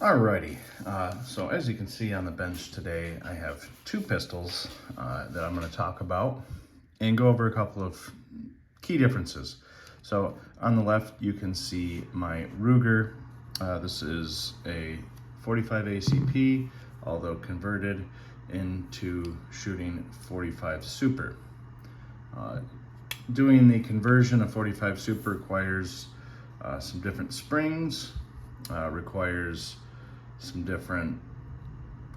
Alrighty, so as you can see on the bench today, I have two pistols that I'm going to talk about and go over a couple of key differences. So on the left, you can see my Ruger. This is a 45 ACP, although converted into shooting 45 Super. Doing the conversion of 45 Super requires some different springs, requires some different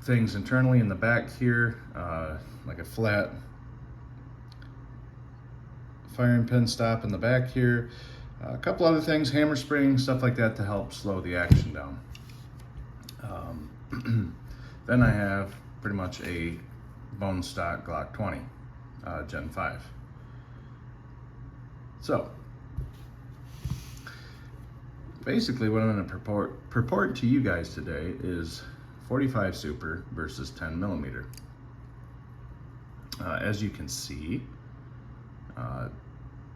things internally in the back here, like a flat firing pin stop in the back here, a couple other things, hammer spring, stuff like that to help slow the action down. Then I have pretty much a bone stock Glock 20, Gen 5. So basically what I'm going to purport to you guys today is 45 Super versus 10 millimeter. As you can see,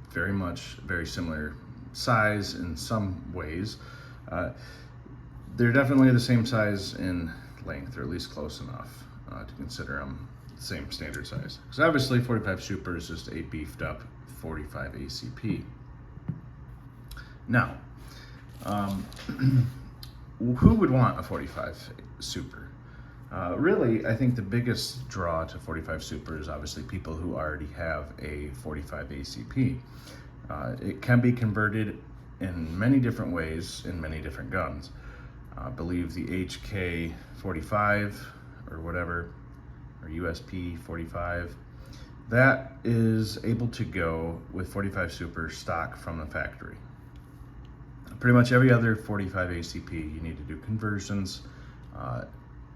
very similar size in some ways. They're definitely the same size in length, or at least close enough to consider them the same standard size. Because obviously 45 Super is just a beefed up 45 ACP. Now, who would want a 45 Super? Really, I think the biggest draw to 45 Super is obviously people who already have a 45 ACP. It can be converted in many different ways in many different guns. I believe the HK 45 or whatever, or USP 45, that is able to go with 45 Super stock from the factory. Pretty much every other 45 ACP, you need to do conversions,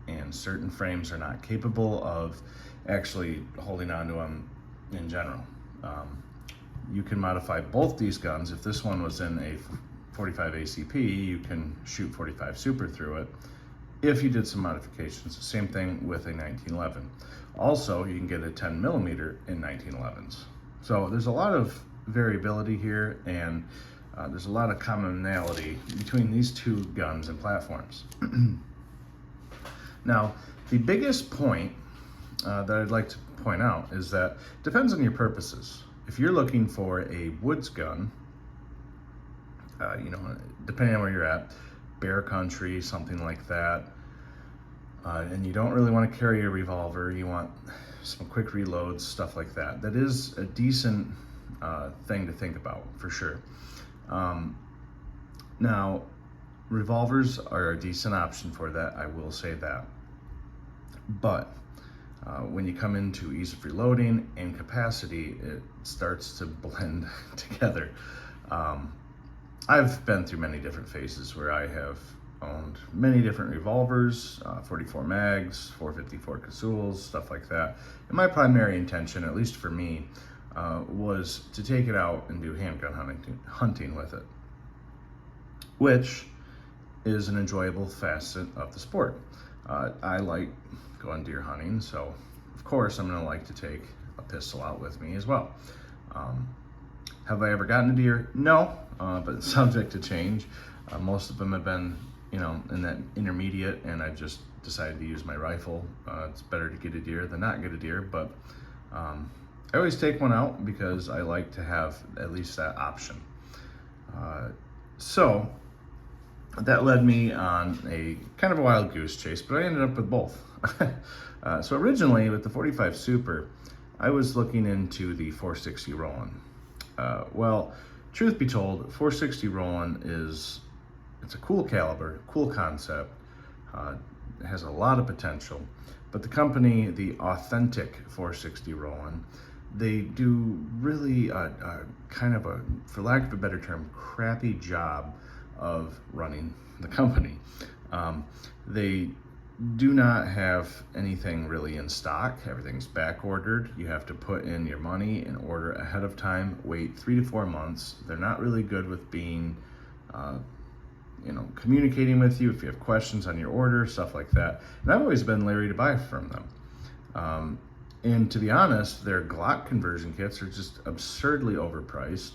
and certain frames are not capable of actually holding on to them in general. You can modify both these guns. If this one was in a 45 ACP, you can shoot 45 Super through it if you did some modifications. Same thing with a 1911. Also, you can get a 10 millimeter in 1911s. So there's a lot of variability here, and there's a lot of commonality between these two guns and platforms. Now, the biggest point that I'd like to point out is that it depends on your purposes. If you're looking for a woods gun, depending on where you're at, bear country, something like that, and you don't really want to carry a revolver, you want some quick reloads, stuff like that, that is a decent thing to think about for sure. Now, revolvers are a decent option for that, I will say that. But when you come into ease of reloading and capacity, it starts to blend together. I've been through many different phases where I have owned many different revolvers, 44 mags, 454 Casuals, stuff like that. And my primary intention, at least for me, was to take it out and do handgun hunting with it, which is an enjoyable facet of the sport. I like going deer hunting, so of course I'm gonna like to take a pistol out with me as well. Have I ever gotten a deer? No, but it's subject to change. Most of them have been, in that intermediate, and I've just decided to use my rifle. It's better to get a deer than not get a deer, but I always take one out because I like to have at least that option. So that led me on a kind of a wild goose chase, but I ended up with both. So originally with the 45 Super, I was looking into the 460 Rowland. Well, truth be told, 460 Rowland it's a cool caliber, cool concept, it has a lot of potential, but the company, the authentic 460 Rowland, they do really kind of a, for lack of a better term, crappy job of running the company. They do not have anything really in stock. Everything's back ordered. You have to put in your money and order ahead of time, wait 3 to 4 months. They're not really good with being, communicating with you if you have questions on your order, stuff like that. And I've always been leery to buy from them. And to be honest, their Glock conversion kits are just absurdly overpriced.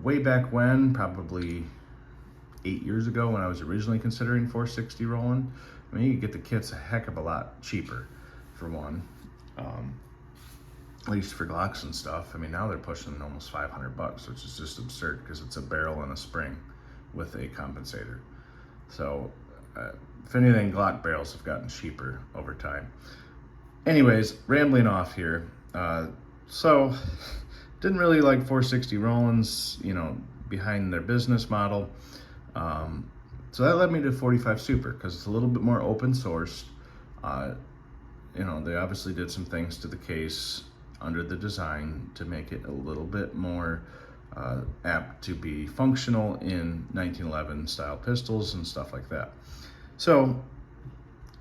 Way back when, probably 8 years ago when I was originally considering 460 Rowland. I mean, you could get the kits a heck of a lot cheaper, for one. At least for Glocks and stuff. I mean, now they're pushing almost 500 bucks, which is just absurd because it's a barrel and a spring with a compensator. So, if anything, Glock barrels have gotten cheaper over time. Anyways, rambling off here. So, didn't really like 460 Rowlands, you know, behind their business model. So that led me to 45 Super because it's a little bit more open sourced. You know, they obviously did some things to the case under the design to make it a little bit more apt to be functional in 1911 style pistols and stuff like that. So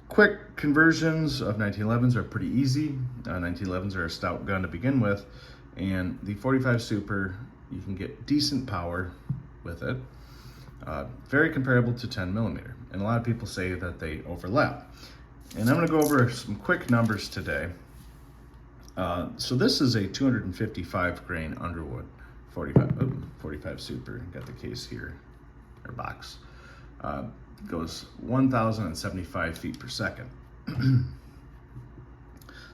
quick conversions of 1911s are pretty easy. 1911s are a stout gun to begin with, and the 45 Super, you can get decent power with it. Very comparable to 10 millimeter, and a lot of people say that they overlap. And I'm going to go over some quick numbers today. So this is a 255 grain Underwood 45 Super. Got the case here, or box. Goes 1,075 feet per second.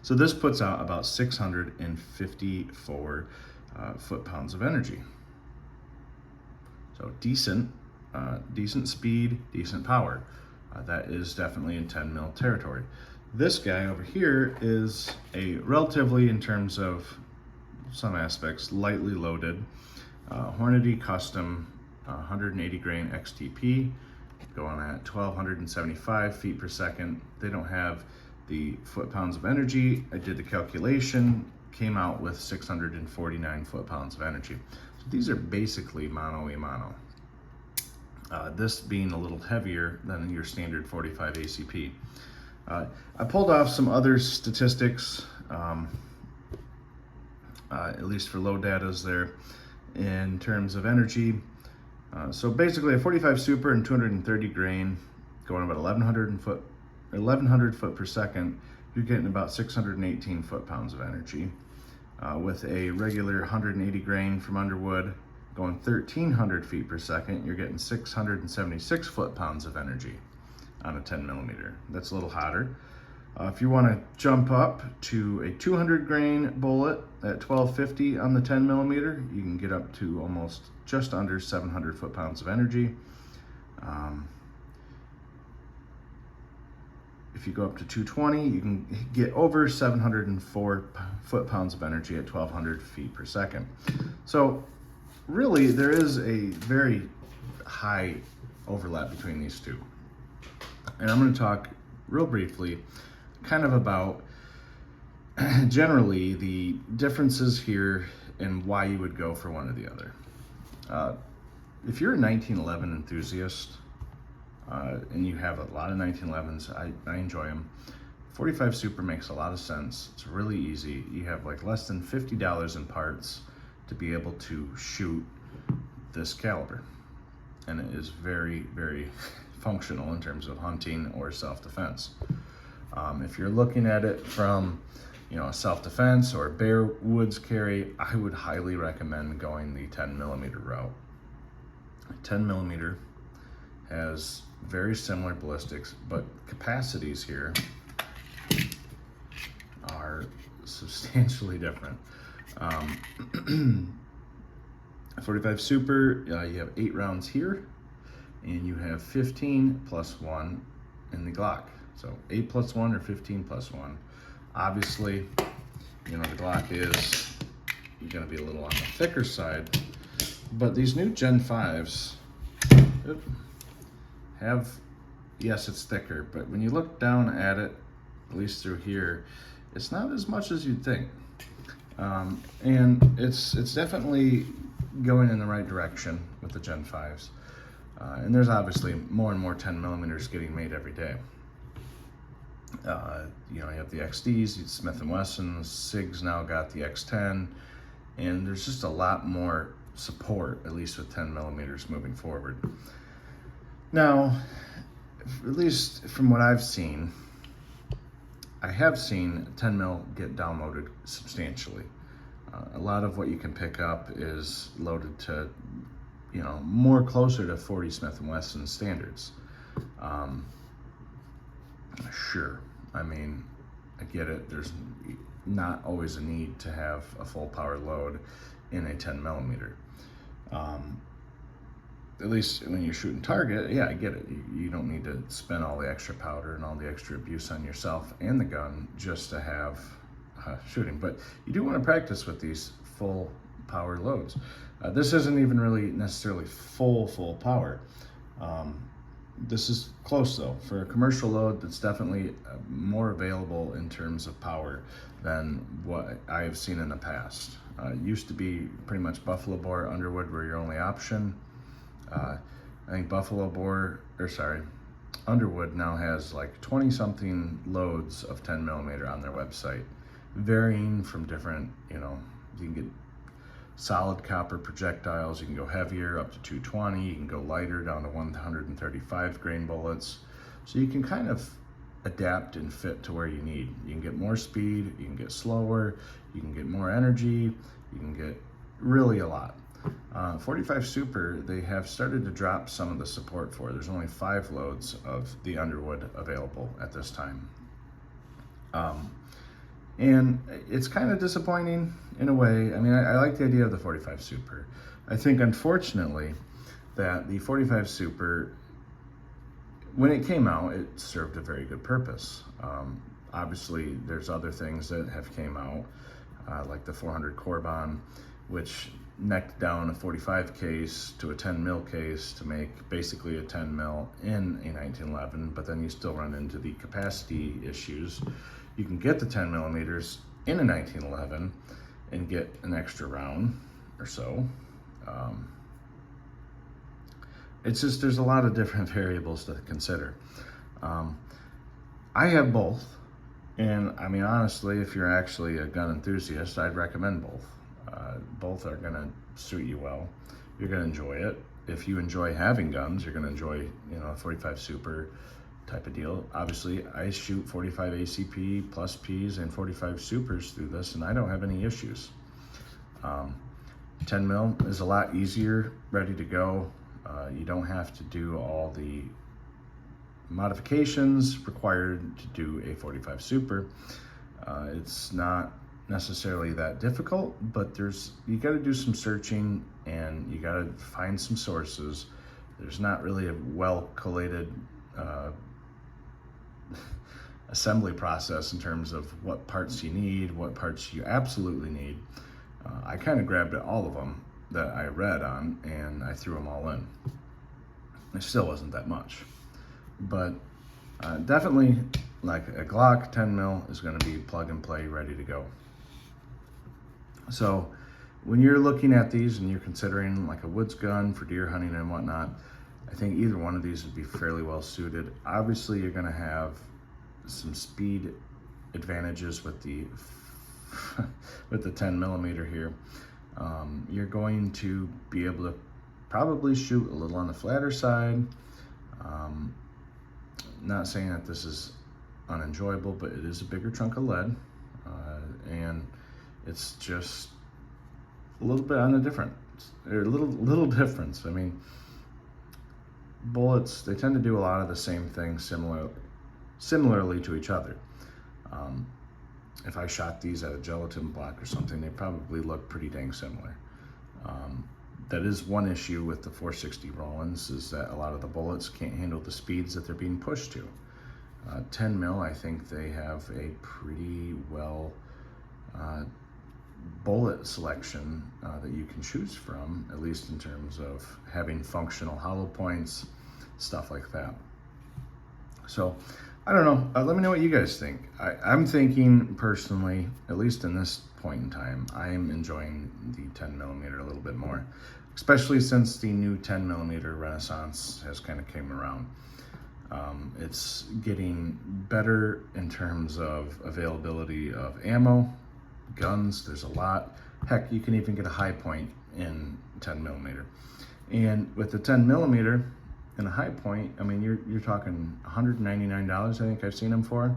So this puts out about 654 foot-pounds of energy. So decent speed, decent power. That is definitely in 10 mil territory. This guy over here is a relatively, in terms of some aspects, lightly loaded Hornady Custom 180 grain XTP, going at 1,275 feet per second. They don't have the foot-pounds of energy. I did the calculation, came out with 649 foot-pounds of energy. So these are basically mono-a-mono. This being a little heavier than your standard 45 ACP. I pulled off some other statistics, at least for low datas there, in terms of energy. So basically a 45 Super and 230 grain, going about 1,100 foot per second, you're getting about 618 foot-pounds of energy. With a regular 180 grain from Underwood, going 1,300 feet per second, you're getting 676 foot-pounds of energy on a 10 millimeter. That's a little hotter. If you want to jump up to a 200 grain bullet at 1,250 on the 10 millimeter, you can get up to almost just under 700 foot-pounds of energy. If you go up to 220, you can get over 704 foot-pounds of energy at 1,200 feet per second. So really, there is a very high overlap between these two. And I'm going to talk real briefly kind of about generally the differences here and why you would go for one or the other. If you're a 1911 enthusiast and you have a lot of 1911s, I enjoy them. 45 Super makes a lot of sense. It's really easy. You have like less than $50 in parts to be able to shoot this caliber. And it is very, very functional in terms of hunting or self-defense. If you're looking at it from, you know, a self-defense or a bare woods carry, I would highly recommend going the 10 millimeter route. 10 millimeter has very similar ballistics, but capacities here are substantially different. 45 Super, you have 8 rounds here, and you have 15 plus 1 in the Glock. So 8 plus 1 or 15 plus 1. Obviously, you know, the Glock is going to be a little on the thicker side, but these new Gen 5s have, yes, it's thicker, but when you look down at it, at least through here, it's not as much as you'd think. And it's definitely going in the right direction with the Gen 5s. And there's obviously more and more 10 millimeters getting made every day. You know, you have the XDs, Smith & Wesson, SIG's now got the X10, and there's just a lot more support, at least with 10 millimeters moving forward. Now, at least from what I've seen, I have seen 10 mil get downloaded substantially. A lot of what you can pick up is loaded to you know, more closer to 40 Smith & Wesson standards. Sure, I mean, I get it. There's not always a need to have a full power load in a 10 millimeter. At least when you're shooting target, yeah, I get it. You don't need to spend all the extra powder and all the extra abuse on yourself and the gun just to have shooting. But you do want to practice with these full power loads. This isn't even really necessarily full power. This is close though. For a commercial load, that's definitely more available in terms of power than what I have seen in the past. It used to be pretty much buffalo bore, Underwood were your only option. I think Underwood now has like 20 something loads of 10 millimeter on their website, varying from different, you know, you can get solid copper projectiles, you can go heavier up to 220, you can go lighter down to 135 grain bullets. So you can kind of adapt and fit to where you need. You can get more speed, you can get slower, you can get more energy, you can get really a lot. 45 Super, they have started to drop some of the support for. There's only 5 loads of the Underwood available at this time. And it's kind of disappointing in a way. I mean, I like the idea of the 45 Super. I think, unfortunately, that the 45 Super, when it came out, it served a very good purpose. Obviously, there's other things that have came out, like the 400 Corbon, which necked down a 45 case to a 10 mil case to make basically a 10 mil in a 1911, but then you still run into the capacity issues. You can get the 10 millimeters in a 1911 and get an extra round or so. It's just, there's a lot of different variables to consider. I have both, and I mean, honestly, if you're actually a gun enthusiast, I'd recommend both. Both are gonna suit you well. You're gonna enjoy it. If you enjoy having guns, you're gonna enjoy, you know, a 45 Super type of deal. Obviously, I shoot 45 ACP plus Ps and 45 Supers through this, and I don't have any issues. 10 mil is a lot easier, ready to go. You don't have to do all the modifications required to do a 45 Super. It's not necessarily that difficult, but you got to do some searching and you got to find some sources. There's not really a well collated assembly process in terms of what parts you need, what parts you absolutely need. I kind of grabbed all of them that I read on and I threw them all in. It still wasn't that much, but definitely like a Glock 10 mil is going to be plug and play, ready to go. So when you're looking at these and you're considering like a woods gun for deer hunting and whatnot, I think either one of these would be fairly well suited. Obviously, you're going to have some speed advantages with the with the 10 millimeter here. You're going to be able to probably shoot a little on the flatter side. Not saying that this is unenjoyable, but it is a bigger chunk of lead, and it's just a little bit on the difference, or a little difference. I mean, bullets, they tend to do a lot of the same things similarly to each other. If I shot these at a gelatin block or something, they probably look pretty dang similar. That is one issue with the 460 Rowlands, is that a lot of the bullets can't handle the speeds that they're being pushed to. 10 mil, I think they have a pretty well bullet selection that you can choose from, at least in terms of having functional hollow points, stuff like that. So I don't know, let me know what you guys think. I'm thinking personally, at least in this point in time, I'm enjoying the 10 millimeter a little bit more, especially since the new 10 millimeter renaissance has kind of came around. It's getting better in terms of availability of ammo, guns. There's a lot. Heck, you can even get a high point in 10 millimeter. And with the 10 millimeter and a high point, I mean, you're talking $199, I think I've seen them for,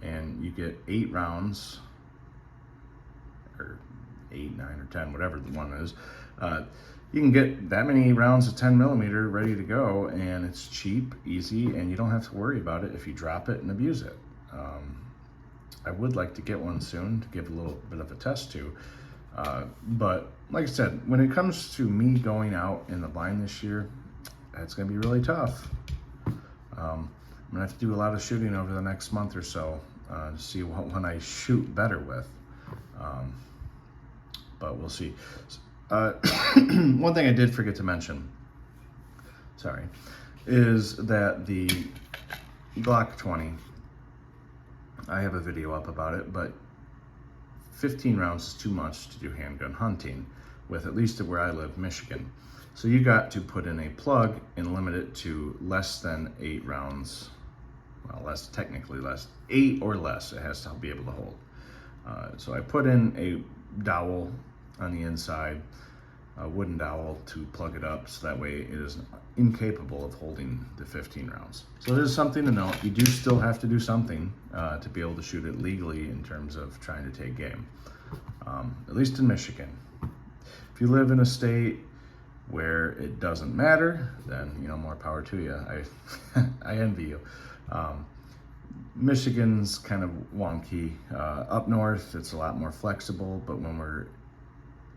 and you get 8 rounds, or 8, 9, or 10, whatever the one is. you can get that many rounds of 10 millimeter ready to go, and it's cheap, easy, and you don't have to worry about it if you drop it and abuse it. I would like to get one soon to give a little bit of a test to. But like I said, when it comes to me going out in the blind this year, it's going to be really tough. I'm going to have to do a lot of shooting over the next month or so to see what one I shoot better with. But we'll see. One thing I did forget to mention, sorry, is that the Glock 20, I have a video up about it, but 15 rounds is too much to do handgun hunting with, at least where I live, Michigan. So you got to put in a plug and limit it to less than 8 rounds. Well, technically less, 8 or less it has to be able to hold. So I put in a dowel on the inside, a wooden dowel to plug it up, so that way it is incapable of holding the 15 rounds. So it is something to note. You do still have to do something to be able to shoot it legally in terms of trying to take game, at least in Michigan. If you live in a state where it doesn't matter, then, you know, more power to you. I envy you. Michigan's kind of wonky. Up north, it's a lot more flexible, but when we're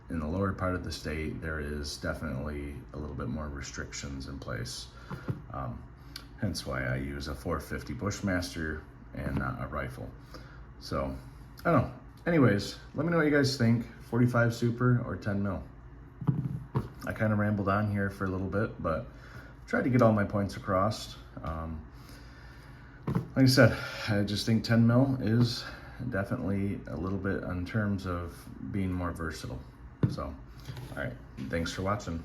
in the lower part of the state, there is definitely a little bit more restrictions in place. Hence why I use a 450 Bushmaster and not a rifle. So, I don't know. Anyways, let me know what you guys think. 45 Super or 10 mil? I kind of rambled on here for a little bit, but tried to get all my points across. Like I said, I just think 10 mil is definitely a little bit in terms of being more versatile. So, all right, thanks for watching.